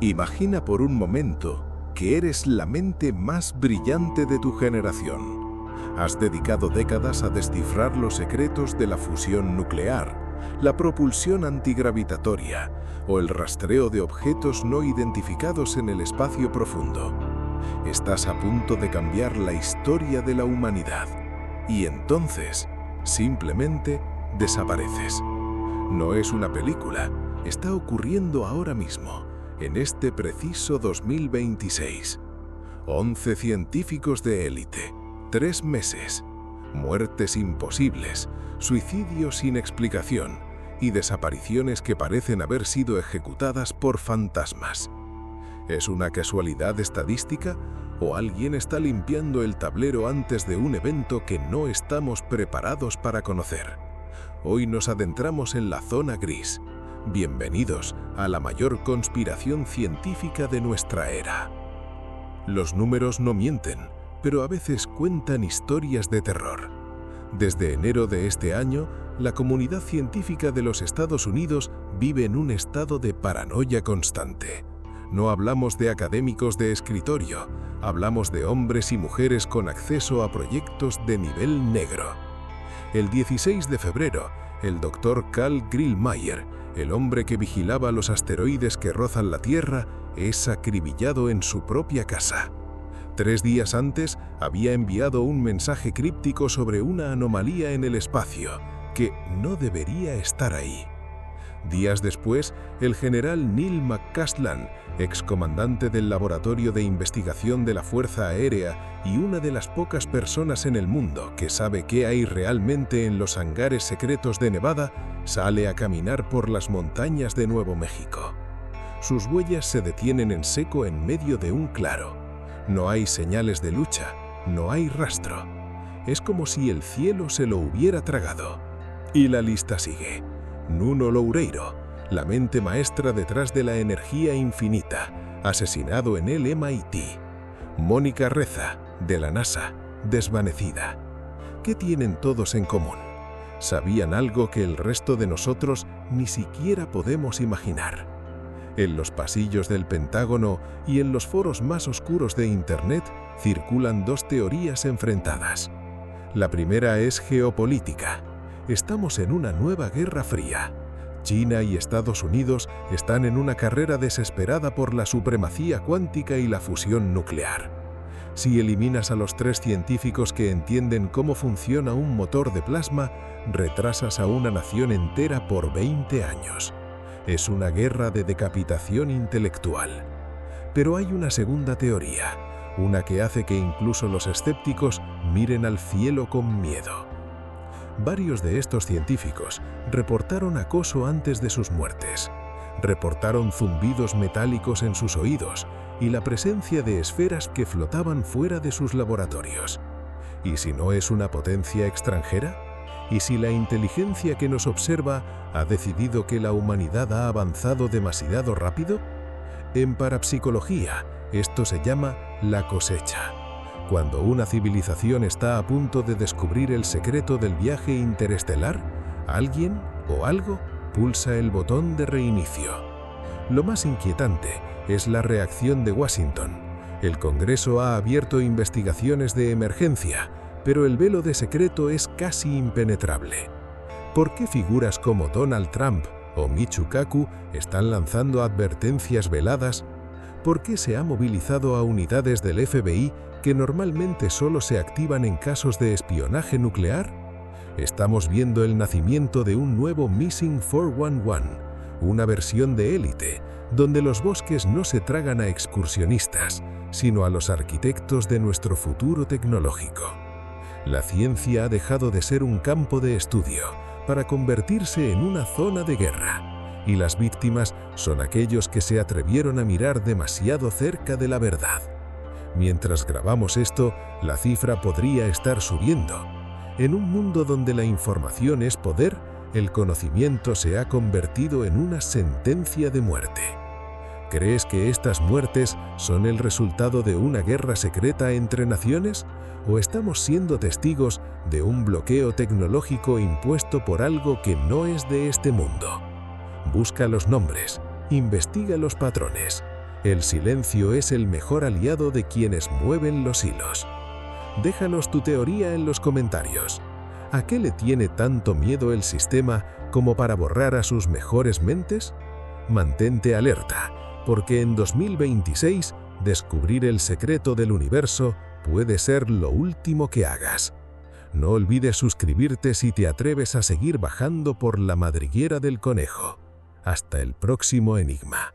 Imagina por un momento que eres la mente más brillante de tu generación. Has dedicado décadas a descifrar los secretos de la fusión nuclear, la propulsión antigravitatoria o el rastreo de objetos no identificados en el espacio profundo. Estás a punto de cambiar la historia de la humanidad y entonces, simplemente, desapareces. No es una película, está ocurriendo ahora mismo, en este preciso 2026. 11 científicos de élite, 3 meses, muertes imposibles, suicidios sin explicación y desapariciones que parecen haber sido ejecutadas por fantasmas. ¿Es una casualidad estadística o alguien está limpiando el tablero antes de un evento que no estamos preparados para conocer? Hoy nos adentramos en la zona gris. Bienvenidos a la mayor conspiración científica de nuestra era. Los números no mienten, pero a veces cuentan historias de terror. Desde enero de este año, la comunidad científica de los Estados Unidos vive en un estado de paranoia constante. No hablamos de académicos de escritorio, hablamos de hombres y mujeres con acceso a proyectos de nivel negro. El 16 de febrero, el Dr. Carl Grillmeier, el hombre que vigilaba los asteroides que rozan la Tierra, es acribillado en su propia casa. 3 días antes, había enviado un mensaje críptico sobre una anomalía en el espacio, que no debería estar ahí. Días después, el general Neil McCausland, excomandante del Laboratorio de Investigación de la Fuerza Aérea y una de las pocas personas en el mundo que sabe qué hay realmente en los hangares secretos de Nevada, sale a caminar por las montañas de Nuevo México. Sus huellas se detienen en seco en medio de un claro. No hay señales de lucha, no hay rastro. Es como si el cielo se lo hubiera tragado. Y la lista sigue. Nuno Loureiro, la mente maestra detrás de la energía infinita, asesinado en el MIT. Mónica Reza, de la NASA, desvanecida. ¿Qué tienen todos en común? Sabían algo que el resto de nosotros ni siquiera podemos imaginar. En los pasillos del Pentágono y en los foros más oscuros de Internet circulan 2 teorías enfrentadas. La primera es geopolítica. Estamos en una nueva guerra fría. China y Estados Unidos están en una carrera desesperada por la supremacía cuántica y la fusión nuclear. Si eliminas a los 3 científicos que entienden cómo funciona un motor de plasma, retrasas a una nación entera por 20 años. Es una guerra de decapitación intelectual. Pero hay una segunda teoría, una que hace que incluso los escépticos miren al cielo con miedo. Varios de estos científicos reportaron acoso antes de sus muertes. Reportaron zumbidos metálicos en sus oídos y la presencia de esferas que flotaban fuera de sus laboratorios. ¿Y si no es una potencia extranjera? ¿Y si la inteligencia que nos observa ha decidido que la humanidad ha avanzado demasiado rápido? En parapsicología, esto se llama la cosecha. Cuando una civilización está a punto de descubrir el secreto del viaje interestelar, alguien o algo pulsa el botón de reinicio. Lo más inquietante es la reacción de Washington. El Congreso ha abierto investigaciones de emergencia, pero el velo de secreto es casi impenetrable. ¿Por qué figuras como Donald Trump o Michio Kaku están lanzando advertencias veladas? ¿Por qué se ha movilizado a unidades del FBI que normalmente solo se activan en casos de espionaje nuclear? Estamos viendo el nacimiento de un nuevo Missing 411, una versión de élite, donde los bosques no se tragan a excursionistas, sino a los arquitectos de nuestro futuro tecnológico. La ciencia ha dejado de ser un campo de estudio para convertirse en una zona de guerra, y las víctimas son aquellos que se atrevieron a mirar demasiado cerca de la verdad. Mientras grabamos esto, la cifra podría estar subiendo. En un mundo donde la información es poder, el conocimiento se ha convertido en una sentencia de muerte. ¿Crees que estas muertes son el resultado de una guerra secreta entre naciones? ¿O estamos siendo testigos de un bloqueo tecnológico impuesto por algo que no es de este mundo? Busca los nombres, investiga los patrones. El silencio es el mejor aliado de quienes mueven los hilos. Déjanos tu teoría en los comentarios. ¿A qué le tiene tanto miedo el sistema como para borrar a sus mejores mentes? Mantente alerta, porque en 2026 descubrir el secreto del universo puede ser lo último que hagas. No olvides suscribirte si te atreves a seguir bajando por la madriguera del conejo. Hasta el próximo enigma.